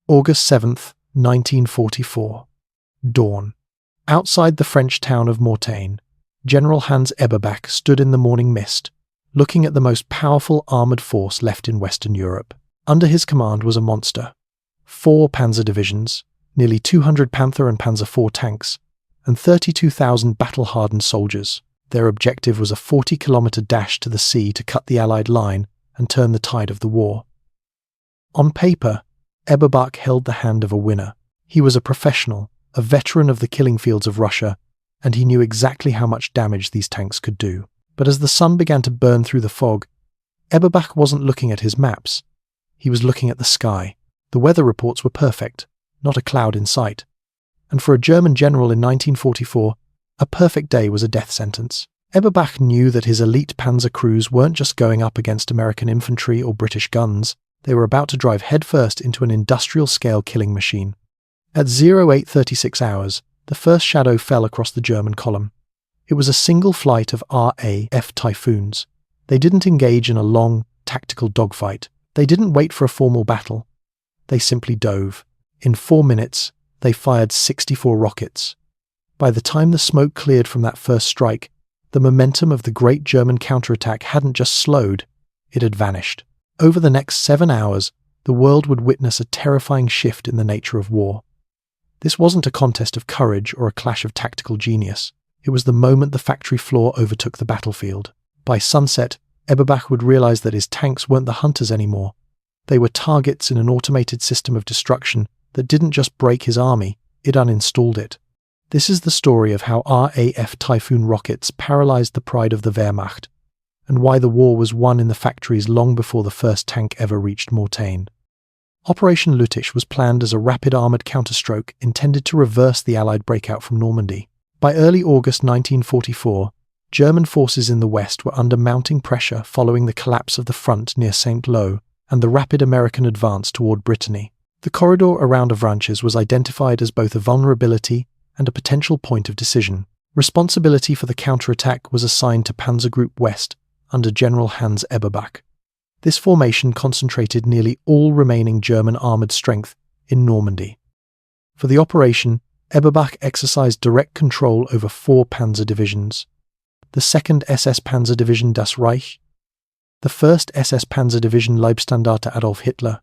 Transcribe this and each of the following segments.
August 7th, 1944. Dawn. Outside the French town of Mortain, General Hans Eberbach stood in the morning mist, looking at the most powerful armoured force left in Western Europe. Under his command was a monster. 4 Panzer divisions, nearly 200 Panther and Panzer IV tanks, and 32,000 battle-hardened soldiers. Their objective was a 40-kilometre dash to the sea to cut the Allied line and turn the tide of the war. On paper, Eberbach held the hand of a winner. He was a professional, a veteran of the killing fields of Russia, and he knew exactly how much damage these tanks could do. But as the sun began to burn through the fog, Eberbach wasn't looking at his maps. He was looking at the sky. The weather reports were perfect, not a cloud in sight. And for a German general in 1944, a perfect day was a death sentence. Eberbach knew that his elite Panzer crews weren't just going up against American infantry or British guns. They were about to drive headfirst into an industrial-scale killing machine. At 0836 hours, the first shadow fell across the German column. It was a single flight of RAF Typhoons. They didn't engage in a long, tactical dogfight. They didn't wait for a formal battle. They simply dove. In 4 minutes, they fired 64 rockets. By the time the smoke cleared from that first strike, the momentum of the great German counterattack hadn't just slowed, it had vanished. Over the next 7 hours, the world would witness a terrifying shift in the nature of war. This wasn't a contest of courage or a clash of tactical genius. It was the moment the factory floor overtook the battlefield. By sunset, Eberbach would realize that his tanks weren't the hunters anymore. They were targets in an automated system of destruction that didn't just break his army, it uninstalled it. This is the story of how RAF Typhoon rockets paralyzed the pride of the Wehrmacht, and why the war was won in the factories long before the first tank ever reached Mortain. Operation Lüttich was planned as a rapid armoured counterstroke intended to reverse the Allied breakout from Normandy. By early August 1944, German forces in the west were under mounting pressure following the collapse of the front near Saint-Lô and the rapid American advance toward Brittany. The corridor around Avranches was identified as both a vulnerability and a potential point of decision. Responsibility for the counterattack was assigned to Panzer Group West under General Hans Eberbach. This formation concentrated nearly all remaining German armoured strength in Normandy. For the operation, Eberbach exercised direct control over 4 Panzer divisions: the 2nd SS Panzer Division Das Reich, the 1st SS Panzer Division Leibstandarte Adolf Hitler,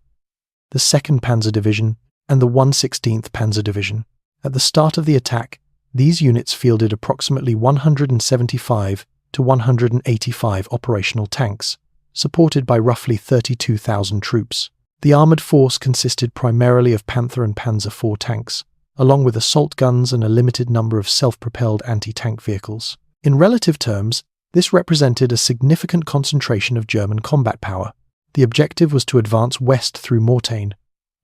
the 2nd Panzer Division, and the 116th Panzer Division. At the start of the attack, these units fielded approximately 175 to 185 operational tanks, supported by roughly 32,000 troops. The armoured force consisted primarily of Panther and Panzer IV tanks, along with assault guns and a limited number of self-propelled anti-tank vehicles. In relative terms, this represented a significant concentration of German combat power. The objective was to advance west through Mortain,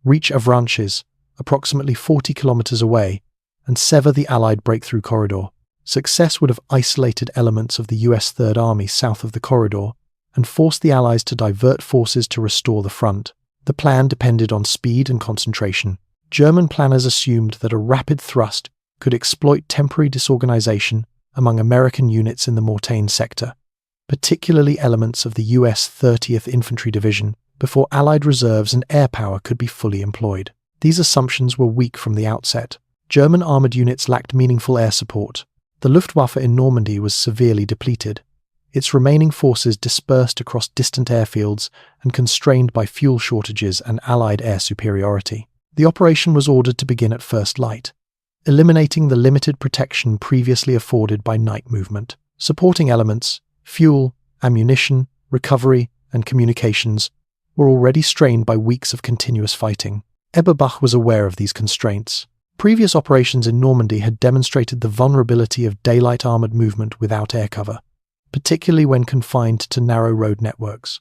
reach Avranches, approximately 40 kilometers away, and sever the Allied breakthrough corridor. Success would have isolated elements of the US Third Army south of the corridor and forced the Allies to divert forces to restore the front. The plan depended on speed and concentration. German planners assumed that a rapid thrust could exploit temporary disorganization among American units in the Mortain sector, particularly elements of the US 30th Infantry Division, before Allied reserves and air power could be fully employed. These assumptions were weak from the outset. German armoured units lacked meaningful air support. The Luftwaffe in Normandy was severely depleted. Its remaining forces dispersed across distant airfields and constrained by fuel shortages and Allied air superiority. The operation was ordered to begin at first light, eliminating the limited protection previously afforded by night movement. Supporting elements, fuel, ammunition, recovery, and communications were already strained by weeks of continuous fighting. Eberbach was aware of these constraints. Previous operations in Normandy had demonstrated the vulnerability of daylight armoured movement without air cover, particularly when confined to narrow road networks.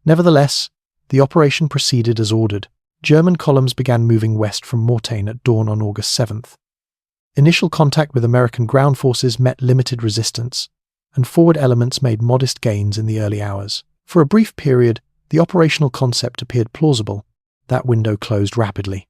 Nevertheless, the operation proceeded as ordered. German columns began moving west from Mortain at dawn on August 7th. Initial contact with American ground forces met limited resistance, and forward elements made modest gains in the early hours. For a brief period, the operational concept appeared plausible. That window closed rapidly.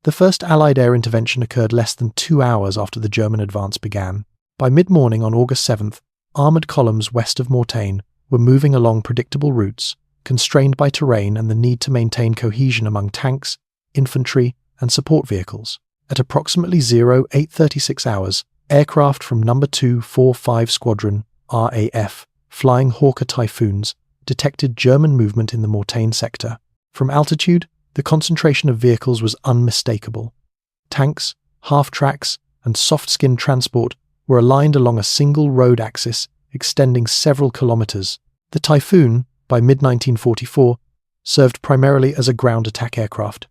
The first Allied air intervention occurred less than 2 hours after the German advance began. By mid-morning on August 7th, armoured columns west of Mortain were moving along predictable routes, constrained by terrain and the need to maintain cohesion among tanks, infantry, and support vehicles. At approximately 0836 hours, aircraft from No. 245 Squadron, RAF, Flying Hawker Typhoons, detected German movement in the Mortain sector. From altitude, the concentration of vehicles was unmistakable. Tanks, half-tracks, and soft-skin transport were aligned along a single road axis extending several kilometers. The Typhoon, by mid-1944, served primarily as a ground attack aircraft.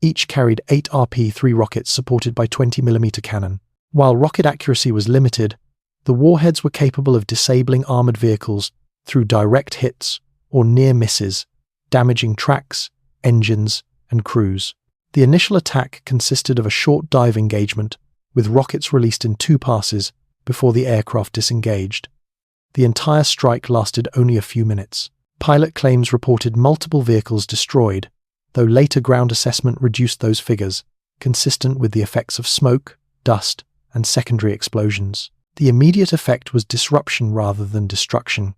Each carried 8 RP-3 rockets supported by 20mm cannon. While rocket accuracy was limited, the warheads were capable of disabling armored vehicles through direct hits or near misses, damaging tracks, engines, and crews. The initial attack consisted of a short dive engagement, with rockets released in 2 passes before the aircraft disengaged. The entire strike lasted only a few minutes. Pilot claims reported multiple vehicles destroyed, though later ground assessment reduced those figures, consistent with the effects of smoke, dust, and secondary explosions. The immediate effect was disruption rather than destruction.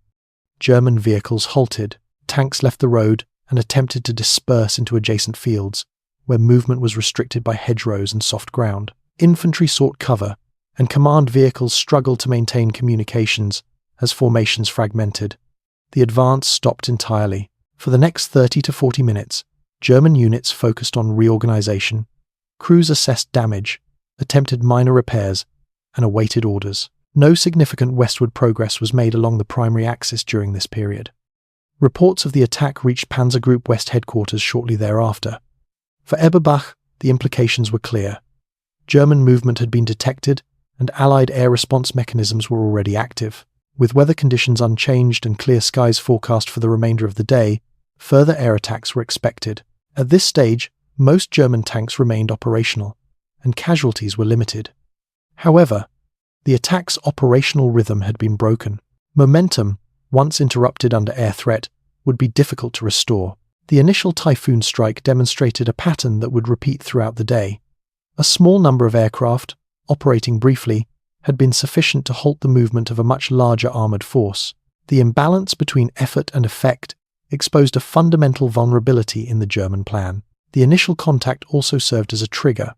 German vehicles halted, tanks left the road, and attempted to disperse into adjacent fields, where movement was restricted by hedgerows and soft ground. Infantry sought cover, and command vehicles struggled to maintain communications as formations fragmented. The advance stopped entirely. For the next 30 to 40 minutes, German units focused on reorganization. Crews assessed damage, attempted minor repairs, and awaited orders. No significant westward progress was made along the primary axis during this period. Reports of the attack reached Panzer Group West headquarters shortly thereafter. For Eberbach, the implications were clear. German movement had been detected, and Allied air response mechanisms were already active. With weather conditions unchanged and clear skies forecast for the remainder of the day, further air attacks were expected. At this stage, most German tanks remained operational, and casualties were limited. However, the attack's operational rhythm had been broken. Momentum, once interrupted under air threat, would be difficult to restore. The initial Typhoon strike demonstrated a pattern that would repeat throughout the day. A small number of aircraft, operating briefly, had been sufficient to halt the movement of a much larger armored force. The imbalance between effort and effect exposed a fundamental vulnerability in the German plan. The initial contact also served as a trigger.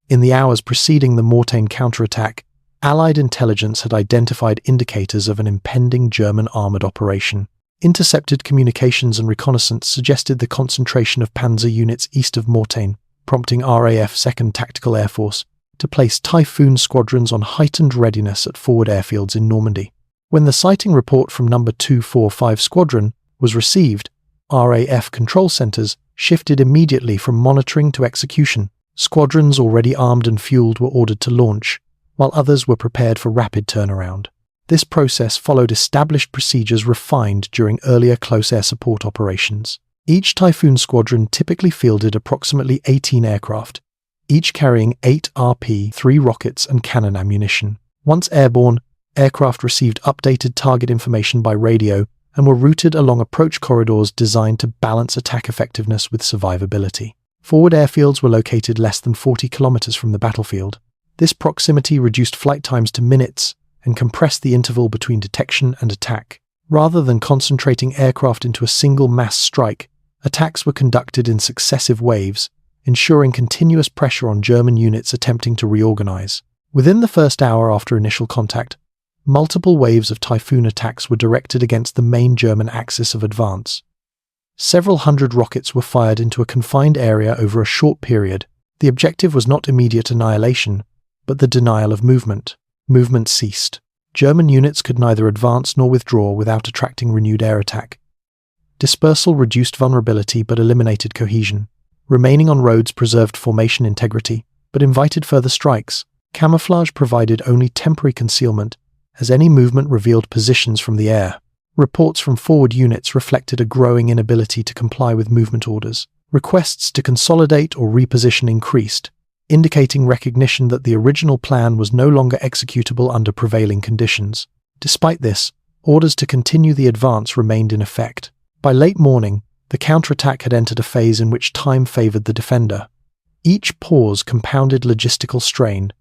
In the hours preceding the Mortain counterattack, Allied intelligence had identified indicators of an impending German armored operation. Intercepted communications and reconnaissance suggested the concentration of Panzer units east of Mortain, prompting RAF 2nd Tactical Air Force to place Typhoon squadrons on heightened readiness at forward airfields in Normandy. When the sighting report from No. 245 Squadron was received, RAF control centers shifted immediately from monitoring to execution. Squadrons already armed and fueled were ordered to launch, while others were prepared for rapid turnaround. This process followed established procedures refined during earlier close air support operations. Each Typhoon squadron typically fielded approximately 18 aircraft, each carrying 8 RP-3 rockets and cannon ammunition. Once airborne, aircraft received updated target information by radio and were routed along approach corridors designed to balance attack effectiveness with survivability. Forward airfields were located less than 40 kilometers from the battlefield. This proximity reduced flight times to minutes and compressed the interval between detection and attack. Rather than concentrating aircraft into a single mass strike, attacks were conducted in successive waves, ensuring continuous pressure on German units attempting to reorganize. Within the first hour after initial contact, multiple waves of Typhoon attacks were directed against the main German axis of advance. Several hundred rockets were fired into a confined area over a short period. The objective was not immediate annihilation, but the denial of movement. Movement ceased. German units could neither advance nor withdraw without attracting renewed air attack. Dispersal reduced vulnerability but eliminated cohesion. Remaining on roads preserved formation integrity, but invited further strikes. Camouflage provided only temporary concealment, as any movement revealed positions from the air. Reports from forward units reflected a growing inability to comply with movement orders. Requests to consolidate or reposition increased, indicating recognition that the original plan was no longer executable under prevailing conditions. Despite this, orders to continue the advance remained in effect. By late morning, the counterattack had entered a phase in which time favored the defender. Each pause compounded logistical strain,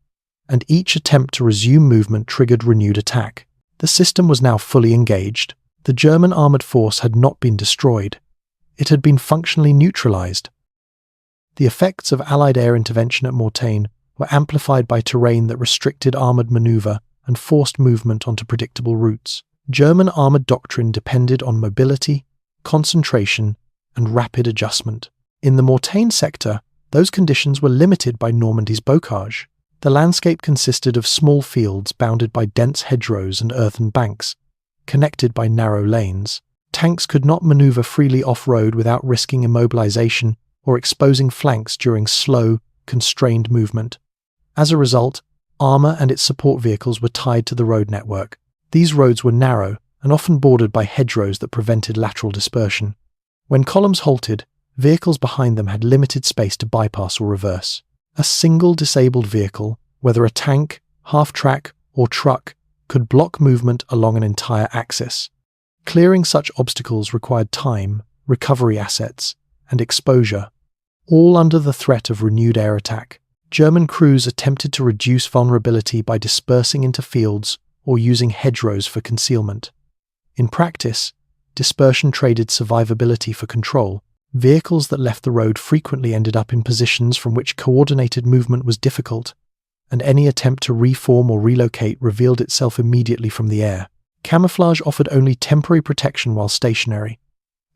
and each attempt to resume movement triggered renewed attack. The system was now fully engaged. The German armored force had not been destroyed. It had been functionally neutralized. The effects of Allied air intervention at Mortain were amplified by terrain that restricted armoured manoeuvre and forced movement onto predictable routes. German armoured doctrine depended on mobility, concentration, and rapid adjustment. In the Mortain sector, those conditions were limited by Normandy's bocage. The landscape consisted of small fields bounded by dense hedgerows and earthen banks, connected by narrow lanes. Tanks could not manoeuvre freely off-road without risking immobilization or exposing flanks during slow, constrained movement. As a result, armour and its support vehicles were tied to the road network. These roads were narrow and often bordered by hedgerows that prevented lateral dispersion. When columns halted, vehicles behind them had limited space to bypass or reverse. A single disabled vehicle, whether a tank, half-track, or truck, could block movement along an entire axis. Clearing such obstacles required time, recovery assets, and exposure, all under the threat of renewed air attack. German crews attempted to reduce vulnerability by dispersing into fields or using hedgerows for concealment. In practice, dispersion traded survivability for control. Vehicles that left the road frequently ended up in positions from which coordinated movement was difficult, and any attempt to reform or relocate revealed itself immediately from the air. Camouflage offered only temporary protection while stationary.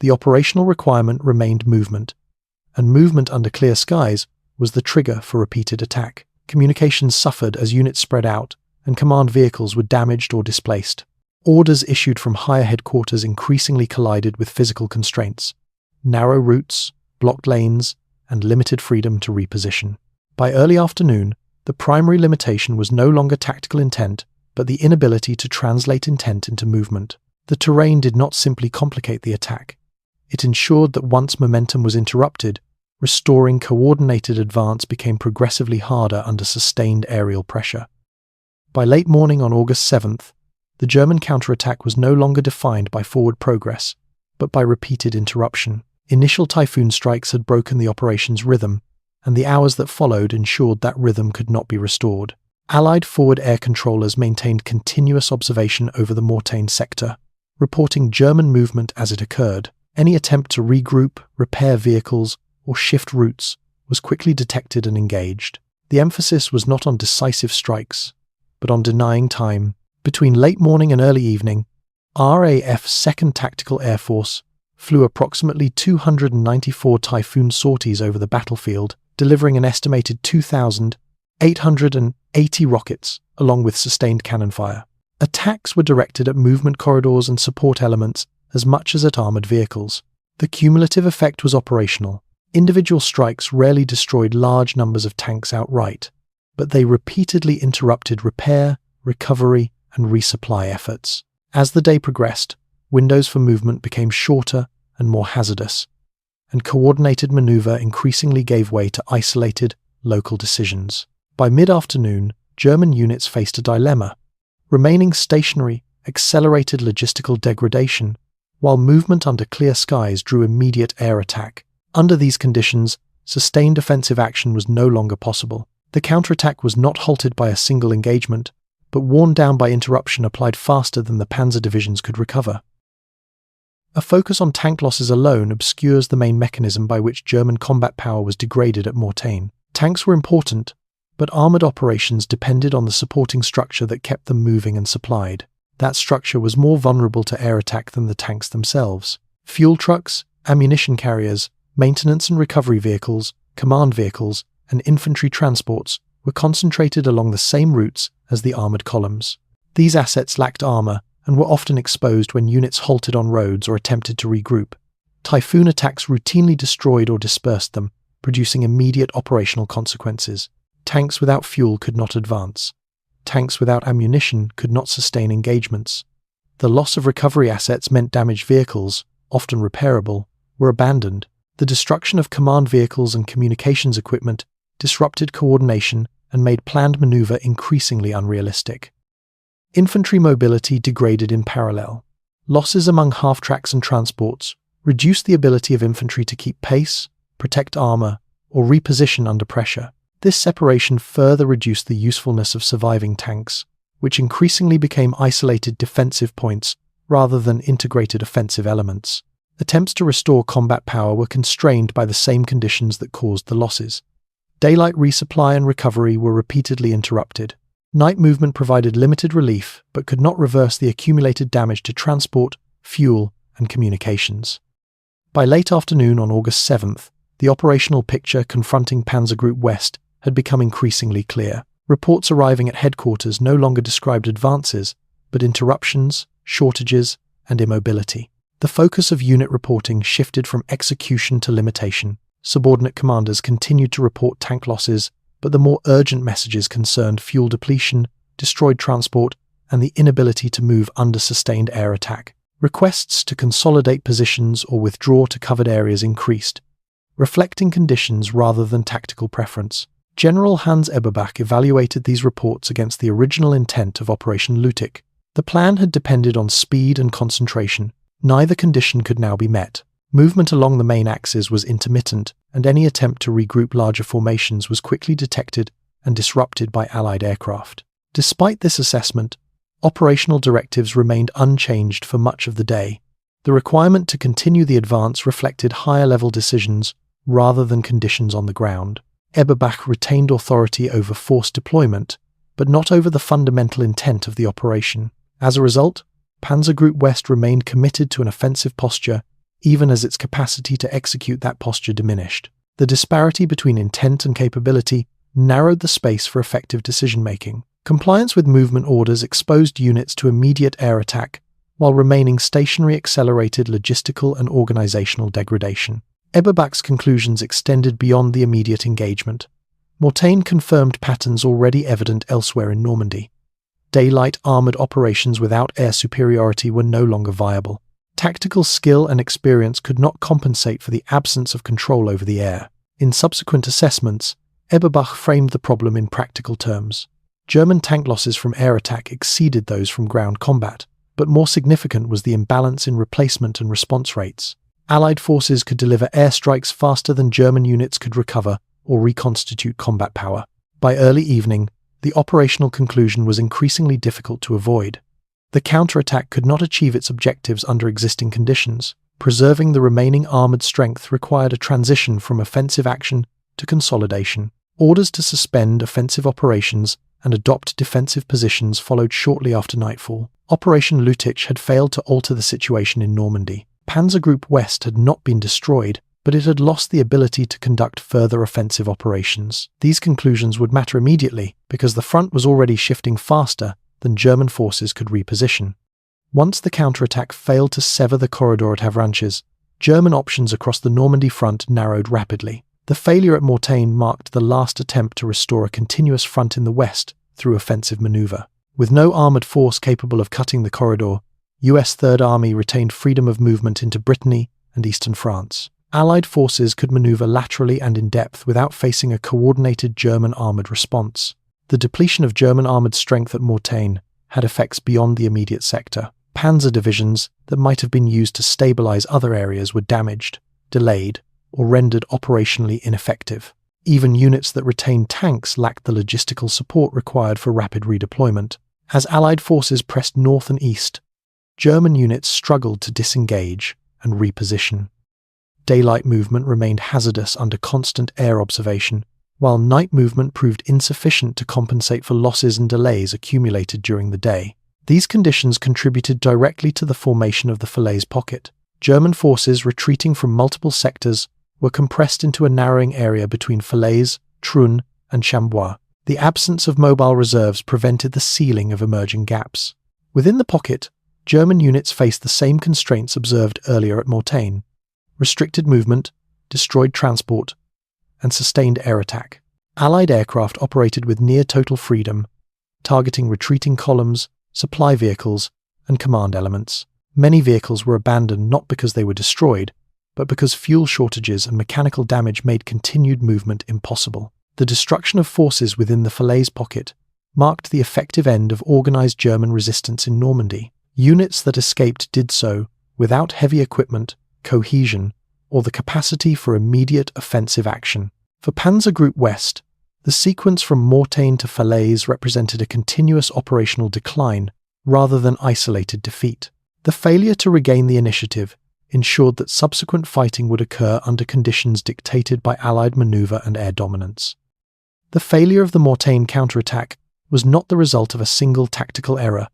The operational requirement remained movement, and movement under clear skies was the trigger for repeated attack. Communications suffered as units spread out, and command vehicles were damaged or displaced. Orders issued from higher headquarters increasingly collided with physical constraints. Narrow routes, blocked lanes, and limited freedom to reposition. By early afternoon, the primary limitation was no longer tactical intent, but the inability to translate intent into movement. The terrain did not simply complicate the attack. It ensured that once momentum was interrupted, restoring coordinated advance became progressively harder under sustained aerial pressure. By late morning on August 7th, the German counterattack was no longer defined by forward progress, but by repeated interruption. Initial Typhoon strikes had broken the operation's rhythm, and the hours that followed ensured that rhythm could not be restored. Allied forward air controllers maintained continuous observation over the Mortain sector, reporting German movement as it occurred. Any attempt to regroup, repair vehicles, or shift routes was quickly detected and engaged. The emphasis was not on decisive strikes, but on denying time. Between late morning and early evening, RAF's 2nd Tactical Air Force flew approximately 294 Typhoon sorties over the battlefield, delivering an estimated 2,880 rockets, along with sustained cannon fire. Attacks were directed at movement corridors and support elements as much as at armoured vehicles. The cumulative effect was operational. Individual strikes rarely destroyed large numbers of tanks outright, but they repeatedly interrupted repair, recovery, and resupply efforts. As the day progressed, windows for movement became shorter and more hazardous, and coordinated manoeuvre increasingly gave way to isolated, local decisions. By mid-afternoon, German units faced a dilemma. Remaining stationary accelerated logistical degradation, while movement under clear skies drew immediate air attack. Under these conditions, sustained offensive action was no longer possible. The counterattack was not halted by a single engagement, but worn down by interruption applied faster than the Panzer divisions could recover. A focus on tank losses alone obscures the main mechanism by which German combat power was degraded at Mortain. Tanks were important, but armoured operations depended on the supporting structure that kept them moving and supplied. That structure was more vulnerable to air attack than the tanks themselves. Fuel trucks, ammunition carriers, maintenance and recovery vehicles, command vehicles, and infantry transports were concentrated along the same routes as the armoured columns. These assets lacked armour and were often exposed when units halted on roads or attempted to regroup. Typhoon attacks routinely destroyed or dispersed them, producing immediate operational consequences. Tanks without fuel could not advance. Tanks without ammunition could not sustain engagements. The loss of recovery assets meant damaged vehicles, often repairable, were abandoned. The destruction of command vehicles and communications equipment disrupted coordination and made planned manoeuvre increasingly unrealistic. Infantry mobility degraded in parallel. Losses among half-tracks and transports reduced the ability of infantry to keep pace, protect armour, or reposition under pressure. This separation further reduced the usefulness of surviving tanks, which increasingly became isolated defensive points rather than integrated offensive elements. Attempts to restore combat power were constrained by the same conditions that caused the losses. Daylight resupply and recovery were repeatedly interrupted. Night movement provided limited relief, but could not reverse the accumulated damage to transport, fuel, and communications. By late afternoon on August 7th, the operational picture confronting Panzer Group West had become increasingly clear. Reports arriving at headquarters no longer described advances, but interruptions, shortages, and immobility. The focus of unit reporting shifted from execution to limitation. Subordinate commanders continued to report tank losses, but the more urgent messages concerned fuel depletion, destroyed transport, and the inability to move under sustained air attack. Requests to consolidate positions or withdraw to covered areas increased, reflecting conditions rather than tactical preference. General Hans Eberbach evaluated these reports against the original intent of Operation Lüttich. The plan had depended on speed and concentration. Neither condition could now be met. Movement along the main axis was intermittent, and any attempt to regroup larger formations was quickly detected and disrupted by Allied aircraft. Despite this assessment, operational directives remained unchanged for much of the day. The requirement to continue the advance reflected higher-level decisions rather than conditions on the ground. Eberbach retained authority over force deployment, but not over the fundamental intent of the operation. As a result, Panzer Group West remained committed to an offensive posture, even as its capacity to execute that posture diminished. The disparity between intent and capability narrowed the space for effective decision-making. Compliance with movement orders exposed units to immediate air attack, while remaining stationary accelerated logistical and organizational degradation. Eberbach's conclusions extended beyond the immediate engagement. Mortain confirmed patterns already evident elsewhere in Normandy. Daylight armored operations without air superiority were no longer viable. Tactical skill and experience could not compensate for the absence of control over the air. In subsequent assessments, Eberbach framed the problem in practical terms. German tank losses from air attack exceeded those from ground combat, but more significant was the imbalance in replacement and response rates. Allied forces could deliver airstrikes faster than German units could recover or reconstitute combat power. By early evening, the operational conclusion was increasingly difficult to avoid. The counterattack could not achieve its objectives under existing conditions. Preserving the remaining armoured strength required a transition from offensive action to consolidation. Orders to suspend offensive operations and adopt defensive positions followed shortly after nightfall. Operation Lüttich had failed to alter the situation in Normandy. Panzer Group West had not been destroyed, but it had lost the ability to conduct further offensive operations. These conclusions would matter immediately because the front was already shifting faster than German forces could reposition. Once the counterattack failed to sever the corridor at Avranches, German options across the Normandy front narrowed rapidly. The failure at Mortain marked the last attempt to restore a continuous front in the west through offensive maneuver. With no armoured force capable of cutting the corridor, US Third Army retained freedom of movement into Brittany and eastern France. Allied forces could maneuver laterally and in depth without facing a coordinated German armoured response. The depletion of German armoured strength at Mortain had effects beyond the immediate sector. Panzer divisions that might have been used to stabilise other areas were damaged, delayed, or rendered operationally ineffective. Even units that retained tanks lacked the logistical support required for rapid redeployment. As Allied forces pressed north and east, German units struggled to disengage and reposition. Daylight movement remained hazardous under constant air observation, while night movement proved insufficient to compensate for losses and delays accumulated during the day. These conditions contributed directly to the formation of the Falaise pocket. German forces retreating from multiple sectors were compressed into a narrowing area between Falaise, Trun, and Chambois. The absence of mobile reserves prevented the sealing of emerging gaps. Within the pocket, German units faced the same constraints observed earlier at Mortain: restricted movement, destroyed transport, and sustained air attack. Allied aircraft operated with near-total freedom, targeting retreating columns, supply vehicles, and command elements. Many vehicles were abandoned not because they were destroyed, but because fuel shortages and mechanical damage made continued movement impossible. The destruction of forces within the Falaise pocket marked the effective end of organised German resistance in Normandy. Units that escaped did so without heavy equipment, cohesion, or the capacity for immediate offensive action. For Panzer Group West, the sequence from Mortain to Falaise represented a continuous operational decline rather than isolated defeat. The failure to regain the initiative ensured that subsequent fighting would occur under conditions dictated by Allied maneuver and air dominance. The failure of the Mortain counterattack was not the result of a single tactical error,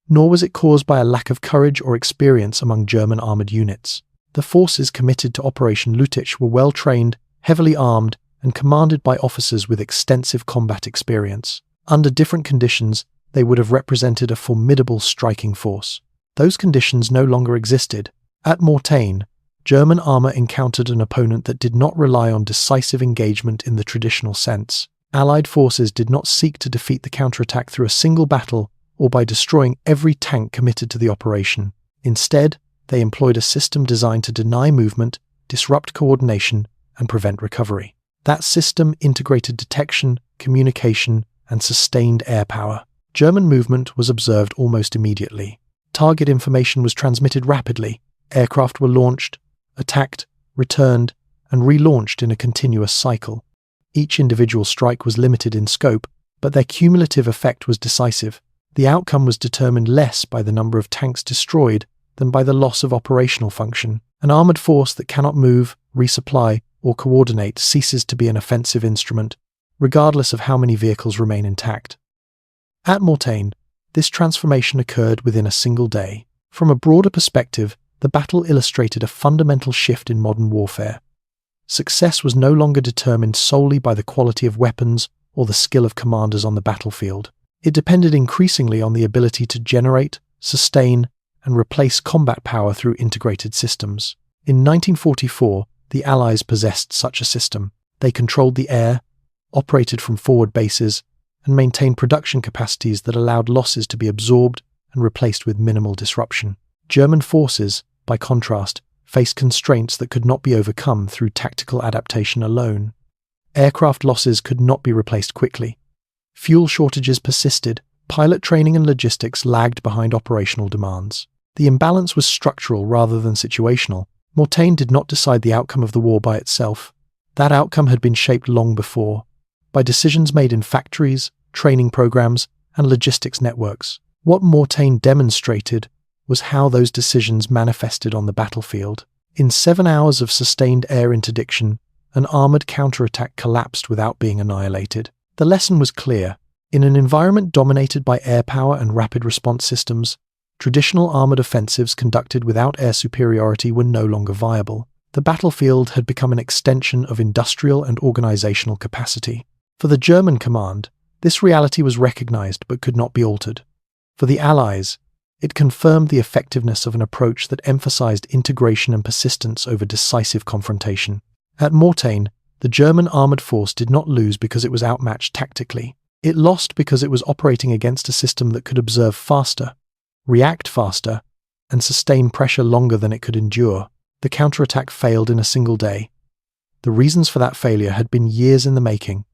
nor was it caused by a lack of courage or experience among German armoured units. The forces committed to Operation Lüttich were well trained, heavily armed, and commanded by officers with extensive combat experience. Under different conditions, they would have represented a formidable striking force. Those conditions no longer existed. At Mortain, German armour encountered an opponent that did not rely on decisive engagement in the traditional sense. Allied forces did not seek to defeat the counterattack through a single battle or by destroying every tank committed to the operation. Instead, they employed a system designed to deny movement, disrupt coordination, and prevent recovery. That system integrated detection, communication, and sustained air power. German movement was observed almost immediately. Target information was transmitted rapidly. Aircraft were launched, attacked, returned, and relaunched in a continuous cycle. Each individual strike was limited in scope, but their cumulative effect was decisive. The outcome was determined less by the number of tanks destroyed than by the loss of operational function. An armoured force that cannot move, resupply, or coordinate ceases to be an offensive instrument, regardless of how many vehicles remain intact. At Mortain, this transformation occurred within a single day. From a broader perspective, the battle illustrated a fundamental shift in modern warfare. Success was no longer determined solely by the quality of weapons or the skill of commanders on the battlefield. It depended increasingly on the ability to generate, sustain, and replace combat power through integrated systems. In 1944, the Allies possessed such a system. They controlled the air, operated from forward bases, and maintained production capacities that allowed losses to be absorbed and replaced with minimal disruption. German forces, by contrast, faced constraints that could not be overcome through tactical adaptation alone. Aircraft losses could not be replaced quickly. Fuel shortages persisted. Pilot training and logistics lagged behind operational demands. The imbalance was structural rather than situational. Mortain did not decide the outcome of the war by itself. That outcome had been shaped long before, by decisions made in factories, training programs, and logistics networks. What Mortain demonstrated was how those decisions manifested on the battlefield. In 7 hours of sustained air interdiction, an armoured counterattack collapsed without being annihilated. The lesson was clear. In an environment dominated by air power and rapid response systems, traditional armoured offensives conducted without air superiority were no longer viable. The battlefield had become an extension of industrial and organisational capacity. For the German command, this reality was recognised but could not be altered. For the Allies, it confirmed the effectiveness of an approach that emphasised integration and persistence over decisive confrontation. At Mortain, the German armoured force did not lose because it was outmatched tactically. It lost because it was operating against a system that could observe faster, react faster, and sustain pressure longer than it could endure. The counterattack failed in a single day. The reasons for that failure had been years in the making.